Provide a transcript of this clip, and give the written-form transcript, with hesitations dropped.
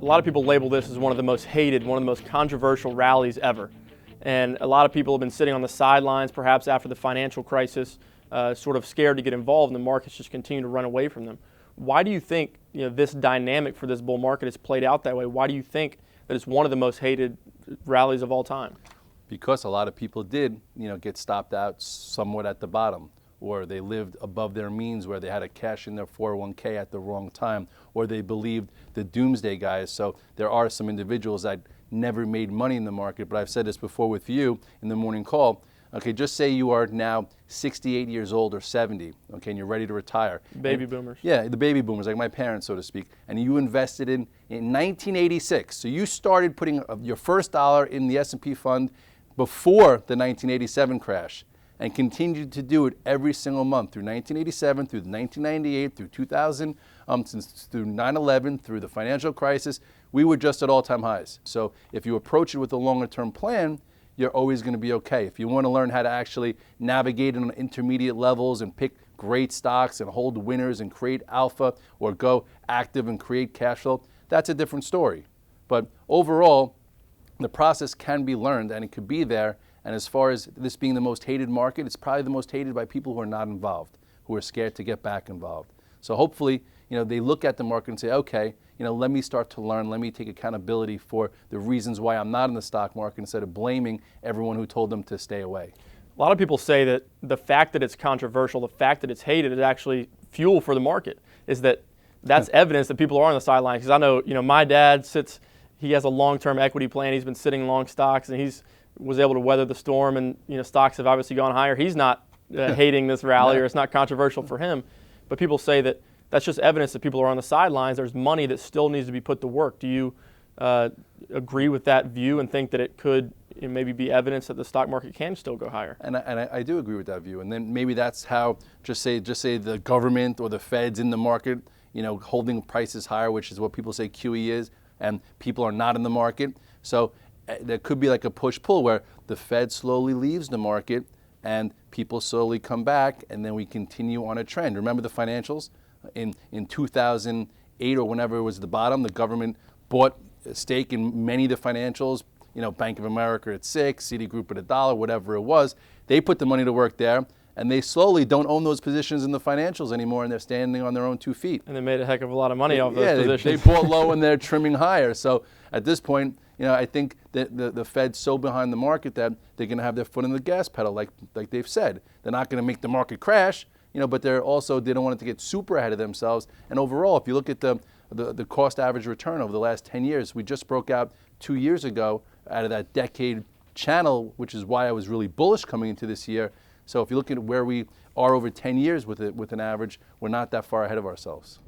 A lot of people label this as one of the most hated, one of the most controversial rallies ever. And a lot of people have been sitting on the sidelines, perhaps after the financial crisis, sort of scared to get involved, and the markets just continue to run away from them. Why do you think this dynamic for this bull market has played out that way? Why do you think that it's one of the most hated rallies of all time? Because a lot of people did, get stopped out somewhat at the bottom, or they lived above their means where they had to cash in their 401k at the wrong time, or they believed the doomsday guys. So there are some individuals that never made money in the market, but I've said this before with you in the morning call. Okay, just say you are now 68 years old or 70, okay, and you're ready to retire. Baby boomers. Yeah, the baby boomers, like my parents, so to speak. And you invested in 1986. So you started putting your first dollar in the S&P fund before the 1987 crash, and continued to do it every single month through 1987, through 1998, through 2000, through 9/11, through the financial crisis. We were just at all-time highs. So if you approach it with a longer-term plan, you're always going to be okay. If you want to learn how to actually navigate on intermediate levels and pick great stocks and hold winners and create alpha, or go active and create cash flow, that's a different story. But overall, the process can be learned, and it could be there. And as far as this being the most hated market, it's probably the most hated by people who are not involved, who are scared to get back involved. So hopefully, they look at the market and say, okay, let me start to learn, let me take accountability for the reasons why I'm not in the stock market, instead of blaming everyone who told them to stay away. A lot of people say that the fact that it's controversial, the fact that it's hated, is actually fuel for the market. That's evidence that people are on the sidelines. Because I know, my dad he has a long-term equity plan. He's been sitting long stocks, and he's was able to weather the storm, and stocks have obviously gone higher. He's not hating this rally, or it's not controversial for him. But people say that that's just evidence that people are on the sidelines. There's money that still needs to be put to work. Do you agree with that view and think that it could maybe be evidence that the stock market can still go higher? And I do agree with that view. And then maybe that's how just say the government or the Fed's in the market, holding prices higher, which is what people say QE is, and people are not in the market. So there could be like a push-pull where the Fed slowly leaves the market and people slowly come back, and then we continue on a trend. Remember the financials? In 2008 or whenever it was the bottom, the government bought a stake in many of the financials, Bank of America at $6, Citigroup at $1, whatever it was. They put the money to work there, and they slowly don't own those positions in the financials anymore, and they're standing on their own 2 feet. And they made a heck of a lot of money off those positions. They bought low and they're trimming higher. So at this point, I think that the Fed's so behind the market that they're going to have their foot on the gas pedal, like they've said. They're not going to make the market crash, but they don't want it to get super ahead of themselves. And overall, if you look at the cost average return over the last 10 years, we just broke out 2 years ago out of that decade channel, which is why I was really bullish coming into this year. So if you look at where we are over 10 years with an average, we're not that far ahead of ourselves.